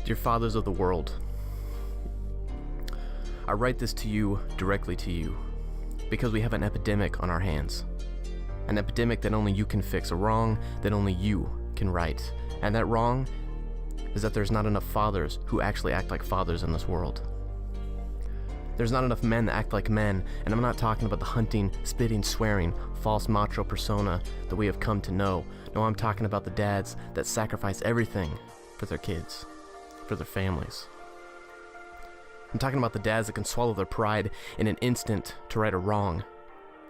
Dear fathers of the world, I write this to you, directly to you, because we have an epidemic on our hands. An epidemic that only you can fix, a wrong that only you can right. And that wrong is that there's not enough fathers who actually act like fathers in this world. There's not enough men that act like men, and I'm not talking about the hunting, spitting, swearing, false macho persona that we have come to know. No, I'm talking about the dads that sacrifice everything for their kids, for their families. I'm talking about the dads that can swallow their pride in an instant to right a wrong,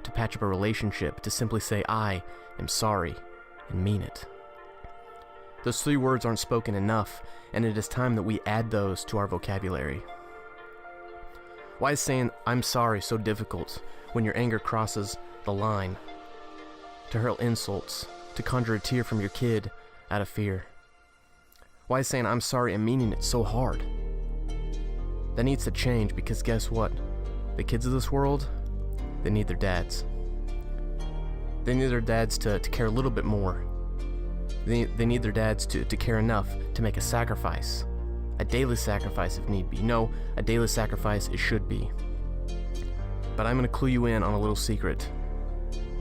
to patch up a relationship, to simply say, I am sorry, and mean it. Those 3 words aren't spoken enough, and it is time that we add those to our vocabulary. Why is saying, I'm sorry, so difficult when your anger crosses the line? To hurl insults, to conjure a tear from your kid out of fear. Why is saying, I'm sorry, and meaning it so hard? That needs to change, because guess what? The kids of this world, they need their dads. They need their dads to care a little bit more. They need their dads to care enough to make a sacrifice. A daily sacrifice if need be. No, a daily sacrifice it should be. But I'm going to clue you in on a little secret.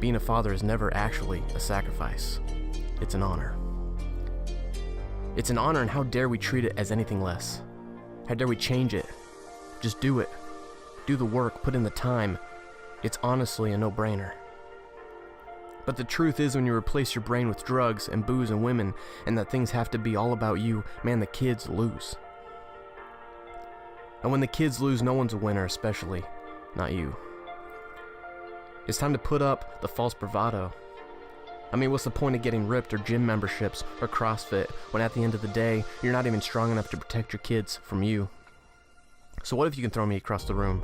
Being a father is never actually a sacrifice. It's an honor. It's an honor, and how dare we treat it as anything less? How dare we change it? Just do it. Do the work, put in the time. It's honestly a no-brainer. But the truth is, when you replace your brain with drugs and booze and women, and that things have to be all about you, man, the kids lose. And when the kids lose, no one's a winner, especially not you. It's time to put up the false bravado. I mean, what's the point of getting ripped or gym memberships or CrossFit when at the end of the day, you're not even strong enough to protect your kids from you? So what if you can throw me across the room?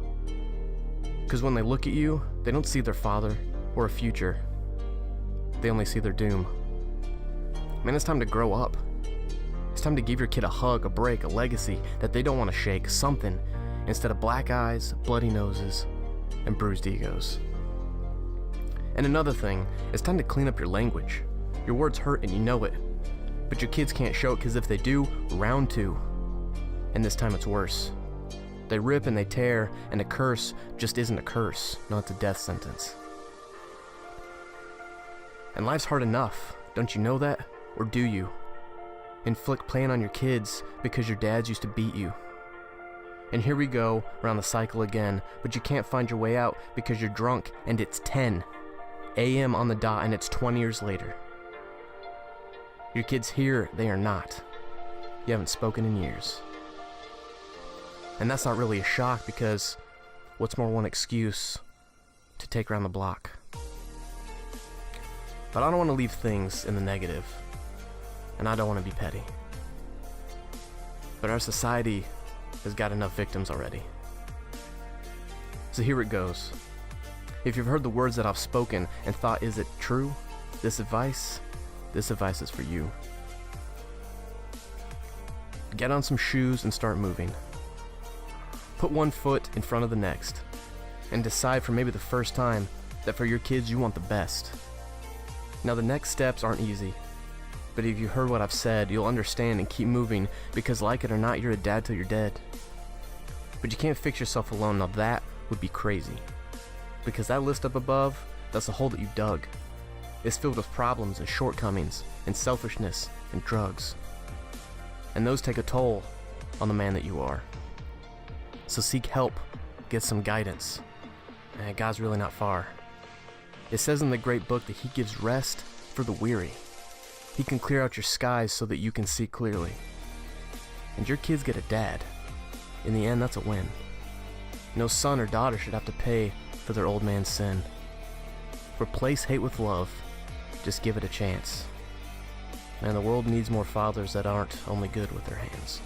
Because when they look at you, they don't see their father or a future. They only see their doom. Man, it's time to grow up. It's time to give your kid a hug, a break, a legacy that they don't want to shake, something, instead of black eyes, bloody noses, and bruised egos. And another thing, it's time to clean up your language. Your words hurt and you know it, but your kids can't show it, because if they do, round 2. And this time it's worse. They rip and they tear, and a curse just isn't a curse. No, it's a death sentence. And life's hard enough, don't you know that? Or do you? Inflict pain on your kids because your dads used to beat you. And here we go, around the cycle again, but you can't find your way out because you're drunk and it's 10 a.m. on the dot and it's 20 years later. Your kids here, they are not. You haven't spoken in years. And that's not really a shock, because what's more one excuse to take around the block? But I don't want to leave things in the negative, and I don't want to be petty. But our society has got enough victims already. So here it goes. If you've heard the words that I've spoken and thought, is it true? This advice is for you. Get on some shoes and start moving. Put one foot in front of the next, and decide for maybe the first time that for your kids you want the best. Now the next steps aren't easy, but if you heard what I've said, you'll understand and keep moving, because like it or not, you're a dad till you're dead. But you can't fix yourself alone. Now that would be crazy, because that list up above, that's the hole that you dug. It's filled with problems and shortcomings and selfishness and drugs, and those take a toll on the man that you are. So seek help, get some guidance, and God's really not far. It says in the great book that He gives rest for the weary. He can clear out your skies so that you can see clearly. And your kids get a dad. In the end, that's a win. No son or daughter should have to pay for their old man's sin. Replace hate with love. Just give it a chance. Man, the world needs more fathers that aren't only good with their hands.